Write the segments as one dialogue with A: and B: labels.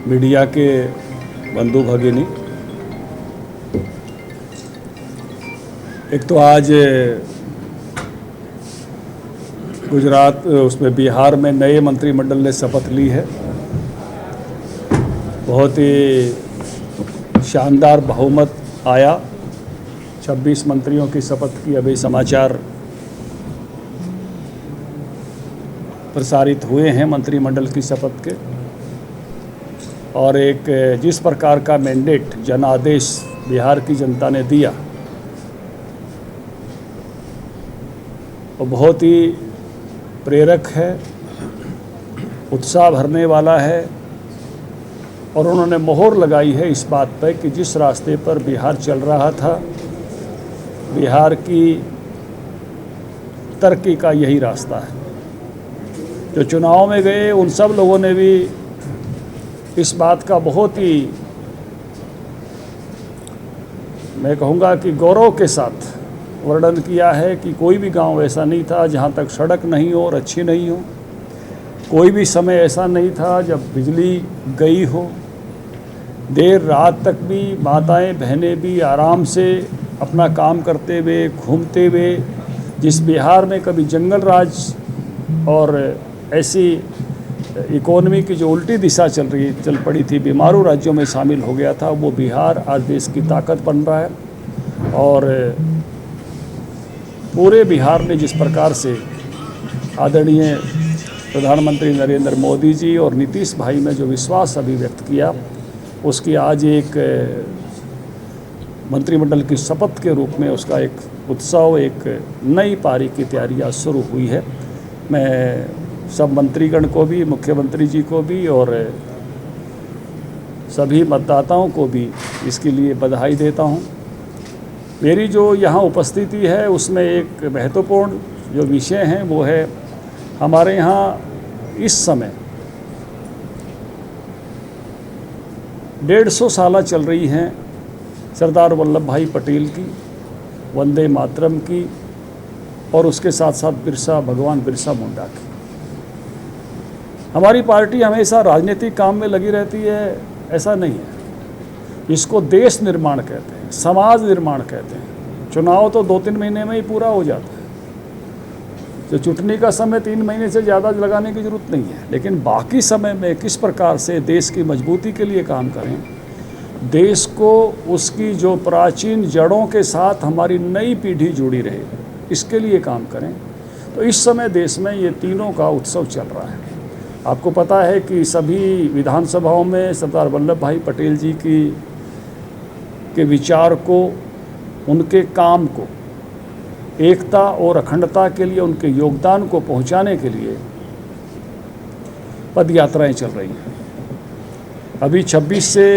A: Media के बंधु भगिनी, एक तो आज गुजरात उसमें बिहार में नए मंत्रिमंडल ने शपथ ली है। बहुत ही शानदार बहुमत आया, 26 मंत्रियों की शपथ की अभी समाचार प्रसारित हुए हैं मंत्रिमंडल की शपथ के। और एक जिस प्रकार का मैंडेट जनादेश बिहार की जनता ने दिया वो बहुत ही प्रेरक है, उत्साह भरने वाला है। और उन्होंने मोहर लगाई है इस बात पर कि जिस रास्ते पर बिहार चल रहा था, बिहार की तरक्की का यही रास्ता है। जो चुनाव में गए उन सब लोगों ने भी इस बात का बहुत ही, मैं कहूँगा कि गौरव के साथ वर्णन किया है कि कोई भी गांव ऐसा नहीं था जहां तक सड़क नहीं हो और अच्छी नहीं हो। कोई भी समय ऐसा नहीं था जब बिजली गई हो। देर रात तक भी माताएं बहनें भी आराम से अपना काम करते हुए, घूमते हुए, जिस बिहार में कभी जंगल राज और ऐसी इकोनॉमी की जो उल्टी दिशा चल पड़ी थी, बीमारू राज्यों में शामिल हो गया था, वो बिहार आज देश की ताकत बन रहा है। और पूरे बिहार ने जिस प्रकार से आदरणीय प्रधानमंत्री नरेंद्र मोदी जी और नीतीश भाई में जो विश्वास अभी व्यक्त किया, उसकी आज एक मंत्रिमंडल की शपथ के रूप में उसका एक उत्सव, एक नई पारी की तैयारियां शुरू हुई है। मैं सब मंत्रीगण को भी, मुख्यमंत्री जी को भी और सभी मतदाताओं को भी इसके लिए बधाई देता हूं। मेरी जो यहाँ उपस्थिति है उसमें एक महत्वपूर्ण जो विषय हैं वो है, हमारे यहाँ इस समय 150 साल चल रही हैं सरदार वल्लभ भाई पटेल की, वंदे मातरम की, और उसके साथ साथ भगवान बिरसा मुंडा की। हमारी पार्टी हमेशा राजनीतिक काम में लगी रहती है, ऐसा नहीं है। इसको देश निर्माण कहते हैं, समाज निर्माण कहते हैं। चुनाव तो 2-3 महीने में ही पूरा हो जाता है, जो चुटनी का समय 3 महीने से ज़्यादा लगाने की ज़रूरत नहीं है। लेकिन बाकी समय में किस प्रकार से देश की मजबूती के लिए काम करें, देश को उसकी जो प्राचीन जड़ों के साथ हमारी नई पीढ़ी जुड़ी रहे, इसके लिए काम करें। तो इस समय देश में ये तीनों का उत्सव चल रहा है। आपको पता है कि सभी विधानसभाओं में सरदार वल्लभ भाई पटेल जी के विचार को, उनके काम को, एकता और अखंडता के लिए उनके योगदान को पहुंचाने के लिए पद यात्राएं चल रही हैं। अभी 26 से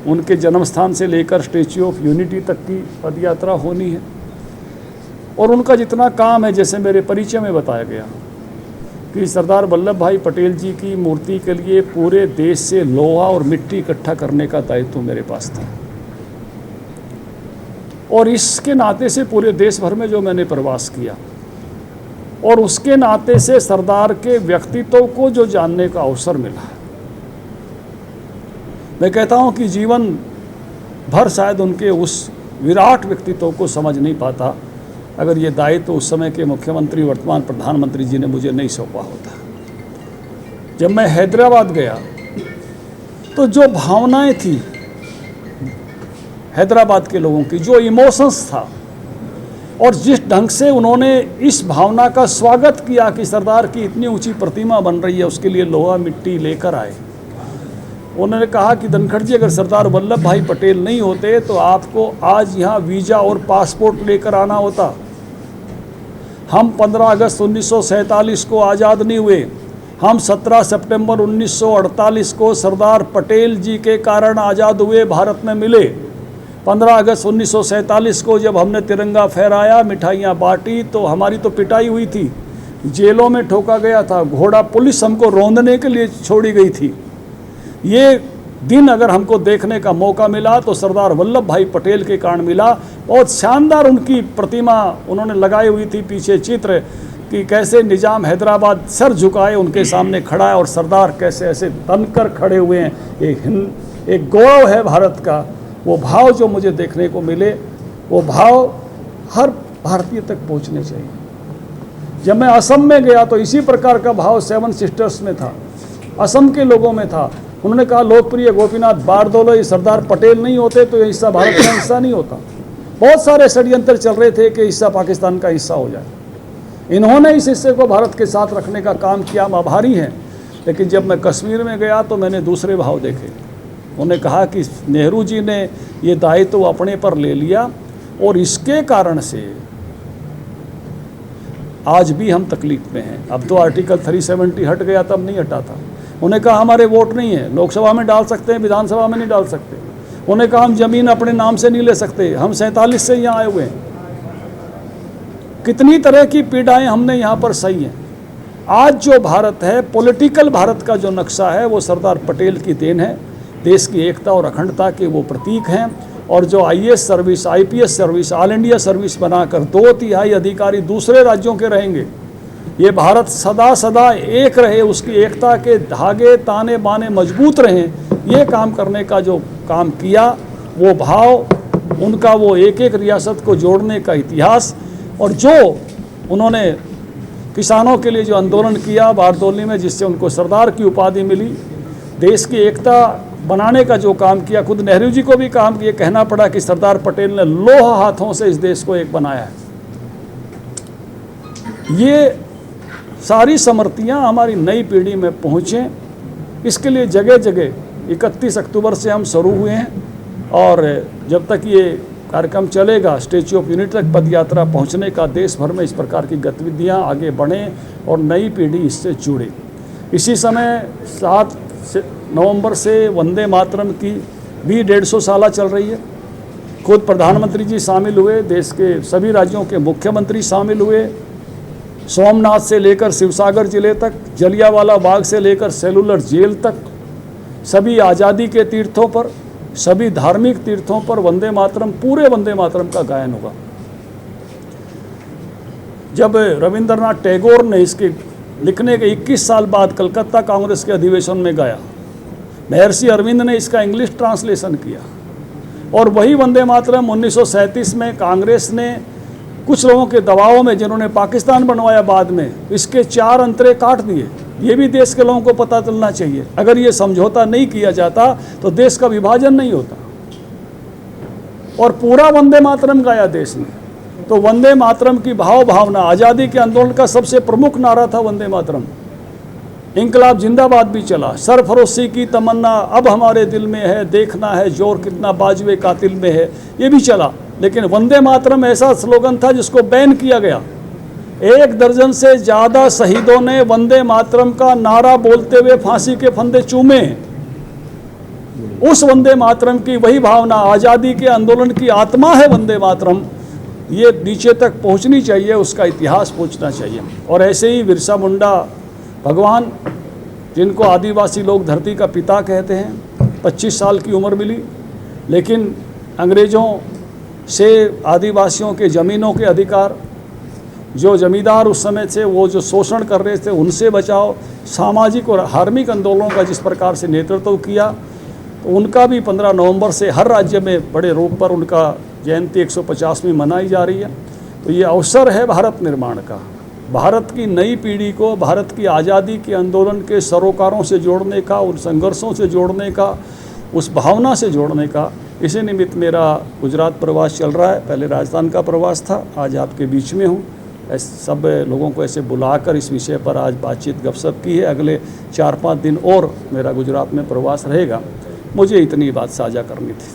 A: उनके जन्म स्थान से लेकर स्टैच्यू ऑफ यूनिटी तक की पद यात्रा होनी है। और उनका जितना काम है, जैसे मेरे परिचय में बताया गया कि सरदार वल्लभ भाई पटेल जी की मूर्ति के लिए पूरे देश से लोहा और मिट्टी इकट्ठा करने का दायित्व मेरे पास था। और इसके नाते से पूरे देश भर में जो मैंने प्रवास किया, और उसके नाते से सरदार के व्यक्तित्व को जो जानने का अवसर मिला, मैं कहता हूं कि जीवन भर शायद उनके उस विराट व्यक्तित्व को समझ नहीं पाता अगर ये दायित्व उस समय के मुख्यमंत्री, वर्तमान प्रधानमंत्री जी ने मुझे नहीं सौंपा होता। जब मैं हैदराबाद गया तो जो भावनाएं थी हैदराबाद के लोगों की, जो इमोशंस था, और जिस ढंग से उन्होंने इस भावना का स्वागत किया कि सरदार की इतनी ऊंची प्रतिमा बन रही है, उसके लिए लोहा मिट्टी लेकर आए। उन्होंने कहा कि धनखड़ जी, अगर सरदार वल्लभ भाई पटेल नहीं होते तो आपको आज यहाँ वीज़ा और पासपोर्ट लेकर आना होता। हम 15 अगस्त 1947 को आज़ाद नहीं हुए, हम 17 सितंबर 1948 को सरदार पटेल जी के कारण आज़ाद हुए, भारत में मिले। 15 अगस्त 1947 को जब हमने तिरंगा फहराया, मिठाइयाँ बांटी, तो हमारी तो पिटाई हुई थी, जेलों में ठोका गया था, घोड़ा पुलिस हमको रौंदने के लिए छोड़ी गई थी। ये दिन अगर हमको देखने का मौका मिला तो सरदार वल्लभ भाई पटेल के कारण मिला। बहुत शानदार उनकी प्रतिमा उन्होंने लगाई हुई थी, पीछे चित्र कि कैसे निज़ाम हैदराबाद सर झुकाए उनके सामने खड़ा है और सरदार कैसे ऐसे तनकर खड़े हुए हैं। एक गौरव है भारत का। वो भाव जो मुझे देखने को मिले, वो भाव हर भारतीय तक पहुंचने चाहिए। जब मैं असम में गया तो इसी प्रकार का भाव सेवन सिस्टर्स में था, असम के लोगों में था। उन्होंने कहा लोकप्रिय गोपीनाथ बारदोलो सरदार पटेल नहीं होते तो ये हिस्सा भारत का हिस्सा नहीं होता। बहुत सारे षड्यंत्र चल रहे थे कि हिस्सा पाकिस्तान का हिस्सा हो जाए। इन्होंने इस हिस्से को भारत के साथ रखने का काम किया, हम आभारी हैं। लेकिन जब मैं कश्मीर में गया तो मैंने दूसरे भाव देखे। उन्होंने कहा कि नेहरू जी ने ये दायित्व अपने पर ले लिया और इसके कारण से आज भी हम तकलीफ में हैं। अब तो आर्टिकल 370 हट गया, तब नहीं हटा था। उन्होंने कहा हमारे वोट नहीं है, लोकसभा में डाल सकते हैं, विधानसभा में नहीं डाल सकते। उन्होंने कहा हम ज़मीन अपने नाम से नहीं ले सकते, हम 47 से यहाँ आए हुए हैं। कितनी तरह की पीड़ाएं हमने यहाँ पर सही हैं। आज जो भारत है, पॉलिटिकल भारत का जो नक्शा है, वो सरदार पटेल की देन है। देश की एकता और अखंडता के वो प्रतीक हैं। और जो IAS service, IPS service, all India service बनाकर 2/3 अधिकारी दूसरे राज्यों के रहेंगे। ये भारत सदा सदा एक रहे, उसकी एकता के धागे ताने बाने मजबूत रहें, ये काम करने का जो काम किया, वो भाव उनका, वो एक एक रियासत को जोड़ने का इतिहास, और जो उन्होंने किसानों के लिए जो आंदोलन किया बारदोली में, जिससे उनको सरदार की उपाधि मिली, देश की एकता बनाने का जो काम किया, खुद नेहरू जी को भी काम ये कहना पड़ा कि सरदार पटेल ने लोहा हाथों से इस देश को एक बनाया है। ये सारी समृद्धियाँ हमारी नई पीढ़ी में पहुँचें, इसके लिए जगह जगह 31 अक्टूबर से हम शुरू हुए हैं और जब तक ये कार्यक्रम चलेगा, स्टैच्यू ऑफ यूनिटी तक पदयात्रा पहुँचने का, देश भर में इस प्रकार की गतिविधियाँ आगे बढ़ें और नई पीढ़ी इससे जुड़े। इसी समय 7 नवंबर से वंदे मातरम की भी 150 साल चल रही है। खुद प्रधानमंत्री जी शामिल हुए, देश के सभी राज्यों के मुख्यमंत्री शामिल हुए। सोमनाथ से लेकर शिवसागर जिले तक, जलियांवाला बाग से लेकर सेलुलर जेल तक, सभी आज़ादी के तीर्थों पर, सभी धार्मिक तीर्थों पर वंदे मातरम, पूरे वंदे मातरम का गायन होगा। जब रविंद्रनाथ टैगोर ने इसके लिखने के 21 साल बाद कलकत्ता कांग्रेस के अधिवेशन में गया, महर्षि अरविंद ने इसका इंग्लिश ट्रांसलेशन किया और वही वंदे मातरम 1937 में कांग्रेस ने कुछ लोगों के दबाव में, जिन्होंने पाकिस्तान बनवाया बाद में, इसके 4 अंतरे काट दिए। ये भी देश के लोगों को पता चलना चाहिए। अगर ये समझौता नहीं किया जाता तो देश का विभाजन नहीं होता। और पूरा वंदे मातरम गाया देश ने। तो वंदे मातरम की भावना, आज़ादी के आंदोलन का सबसे प्रमुख नारा था वंदे मातरम। इंकलाब जिंदाबाद भी चला। सरफरोशी की तमन्ना अब हमारे दिल में है, देखना है जोर कितना बाजुए कातिल में है, ये भी चला। लेकिन वंदे मातरम ऐसा स्लोगन था जिसको बैन किया गया। 1 दर्जन से ज़्यादा शहीदों ने वंदे मातरम का नारा बोलते हुए फांसी के फंदे चूमे। उस वंदे मातरम की वही भावना, आज़ादी के आंदोलन की आत्मा है वंदे मातरम, ये नीचे तक पहुंचनी चाहिए, उसका इतिहास पहुंचना चाहिए। और ऐसे ही बिरसा मुंडा भगवान, जिनको आदिवासी लोग धरती का पिता कहते हैं, 25 साल की उम्र मिली, लेकिन अंग्रेज़ों से आदिवासियों के ज़मीनों के अधिकार, जो जमींदार उस समय थे वो जो शोषण कर रहे थे, उनसे बचाव, सामाजिक और धार्मिक आंदोलनों का जिस प्रकार से नेतृत्व किया, तो उनका भी 15 नवंबर से हर राज्य में बड़े रूप पर उनका जयंती 150वीं मनाई जा रही है। तो ये अवसर है भारत निर्माण का, भारत की नई पीढ़ी को भारत की आज़ादी के आंदोलन के सरोकारों से जोड़ने का, उन संघर्षों से जोड़ने का, उस भावना से जोड़ने का। इसी निमित्त मेरा गुजरात प्रवास चल रहा है। पहले राजस्थान का प्रवास था, आज आपके बीच में हूँ। ऐसे सब लोगों को ऐसे बुलाकर इस विषय पर आज बातचीत गपशप की है। अगले 4-5 दिन और मेरा गुजरात में प्रवास रहेगा। मुझे इतनी बात साझा करनी थी।